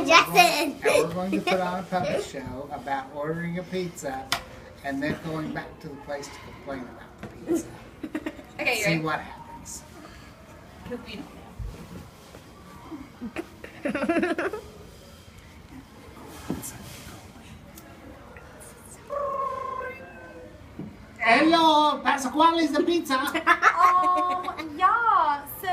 Jackson. And we're going to put on a puppet show about ordering a pizza and then going back to the place to complain about the pizza. Okay, See what happens. Hello, Pasquale is the pizza. Yeah, so...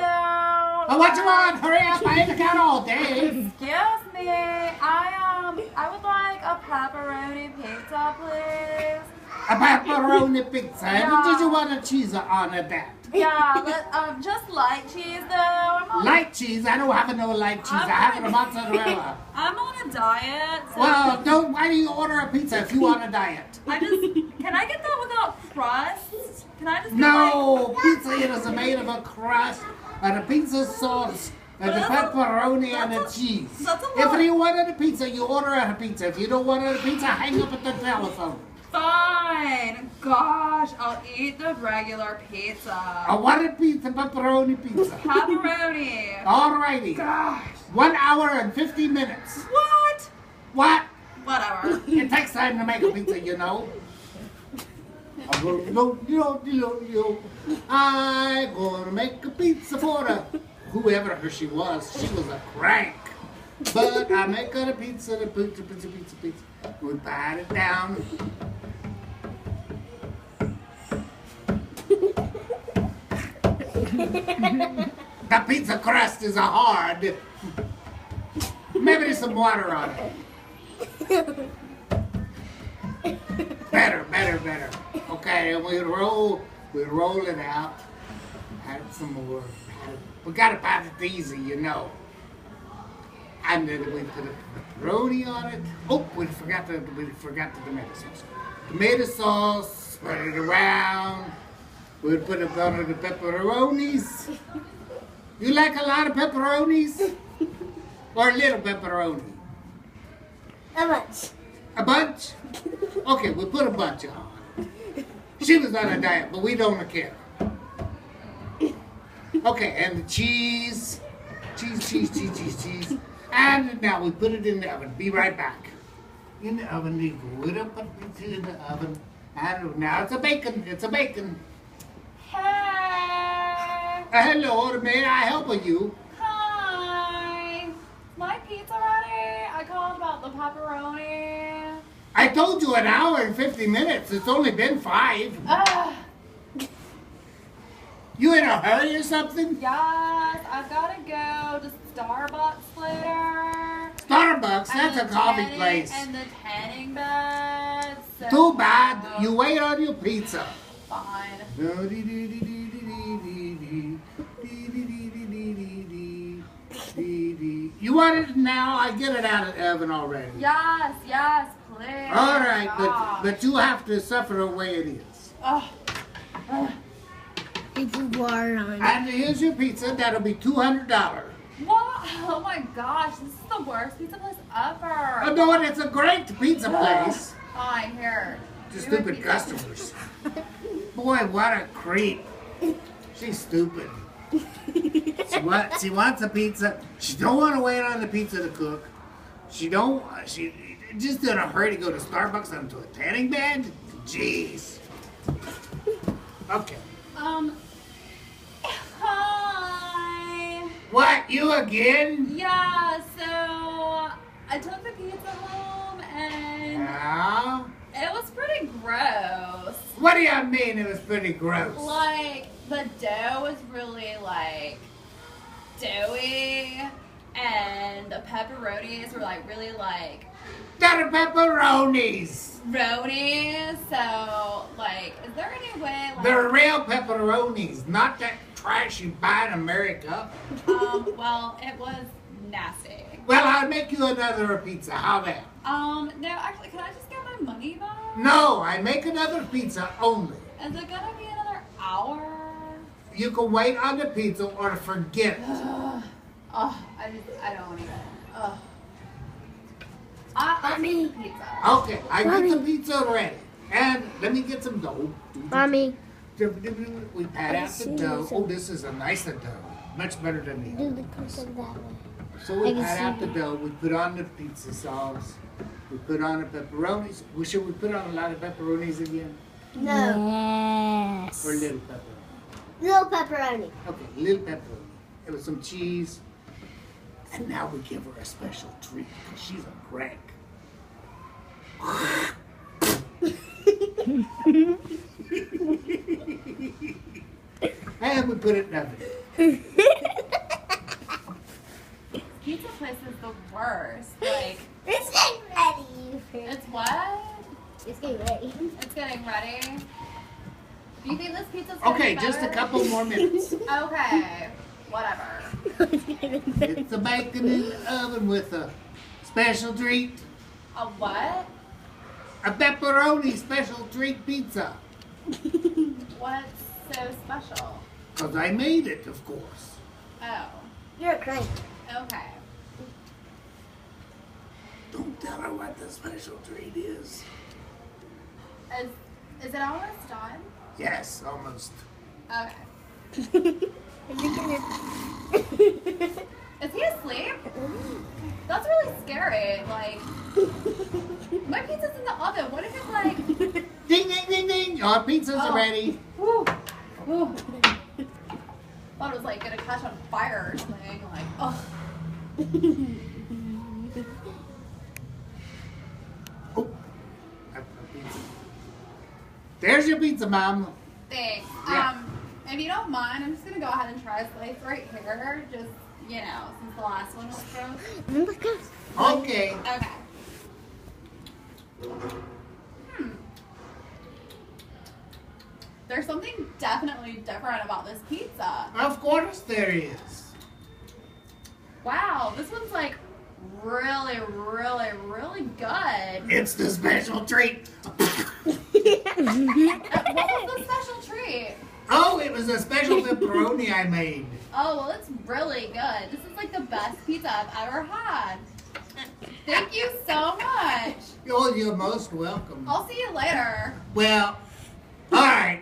Oh, what you want? Hurry up, I ain't got all day. Excuse me, I would like a pepperoni pizza, please. A pepperoni pizza. Yeah. Did you want a cheese on that? Yeah, but just light cheese though. Light cheese? I don't have no light cheese. I have a mozzarella. I'm on a diet. So Well, why do you order a pizza if you on a diet? can I get that without crust? Can I just get No, pizza is made of a crust and a pizza sauce and the pepperoni and the cheese. That's a If lot. you wanted a pizza, you order a pizza. If you don't want a pizza, hang up at the telephone. Fine. Gosh, I'll eat the regular pizza. I want a pizza, pepperoni pizza. Pepperoni. Alrighty. Gosh. 1 hour and 50 minutes. What? What? Whatever. It takes time to make a pizza, you know. I'm gonna make a pizza for her. Whoever she was a crank. But I make her a pizza. We pat it down. The pizza crust is hard. Maybe there's some water on it. Better. Okay, and we roll it out. Add some more. We gotta pat it easy, you know. And then we put a pepperoni on it. Oh, we forgot the tomato sauce. Tomato sauce, spread it around. We'll put it on the pepperonis. You like a lot of pepperonis? Or a little pepperoni? A bunch. A bunch? Okay, we'll put a bunch on. She was on a diet, but we don't care. Okay, and the cheese. Cheese. And now we put it in the oven. Be right back. In the oven, we put it in the oven. And now it's a bacon. Hey. Hello, may I help you? Hi. My pizza ready? I called about the pepperoni. I told you 1 hour and 50 minutes. It's only been 5. You in a hurry or something? Yes, I've got to go to Starbucks later. Starbucks, that's And a the coffee tanning- place. And the tanning bed. So Too bad. You wait on your pizza. Fine. You want it now? I get it out of the oven already. Yes, please. All right, Gosh. but you have to suffer the way it is. Ugh. You put water on it. And here's your pizza. That'll be $200. What? Oh my gosh, this is the worst pizza place ever. Oh, no, it's a great pizza place. Fine, here. The Do stupid it. customers. Boy, what a creep. She's stupid. She wants a pizza. She don't want to wait on the pizza to cook. She just in a hurry to go to Starbucks onto a tanning bed. Jeez. Okay. Hi. What, you again? Yeah, so I took the pizza home and Yeah? it was pretty gross. What do you mean it was pretty gross? Like, the dough was really, like, doughy, and the pepperonis were, like, really, like, They're pepperonis. roni. So, like, is there any way, like... They're real pepperonis, not that trash you buy in America. Well, it was nasty. Well, I'll make you another pizza. How that? No, actually, can I just get my money back? No, I make another pizza only. Is it gonna be another hour? You can wait on the pizza or forget it. I don't want to go. I'll Mommy. take the pizza. Okay, I get the Mommy. pizza ready. And let me get some dough. Mommy, We pat out the dough. Oh, this is a nicer dough. Much better than the do other the ones. cooking that way. So we I can pat out the see. dough. We put on the pizza sauce. We put on the pepperonis. Should we put on a lot of pepperonis again? No. Or little pepperoni? Little pepperoni. Okay, little pepperoni. It was some cheese. And now we give her a special treat because she's a crank. And we put it in the oven. Pizza place is the worst. Like, It's getting ready. it's what? It's getting ready. It's getting ready. Do you think this pizza's gonna Okay, be just a better? couple more minutes. Okay, whatever. It's the bacon in the oven with a special treat. A what? A pepperoni special treat pizza. What's so special? Because I made it, of course. Oh, You're a crank. okay. Don't tell her what the special treat is. Is it almost done? Yes, almost. Okay. Is he asleep? That's really scary. Like, my pizza's in the oven. What if it's like, Ding, ding, ding, ding. Our pizzas Oh. are ready. whoo, whoo. Thought it was like gonna catch on fire or something. Like, oh. Oh, that's my pizza. There's your pizza, Mom. Thanks. Yeah. If you don't mind, I'm just gonna go ahead and try a slice right here. Just, you know, since the last one was gross. Oh my gosh. Okay. Okay. There's something definitely different about this pizza. Of course there is. Wow, this one's like really, really, really good. It's the special treat. What was the special treat? Oh, it was a special pepperoni I made. Oh, well, it's really good. This is like the best pizza I've ever had. Thank you so much. Oh, you're most welcome. I'll see you later. Well, all right.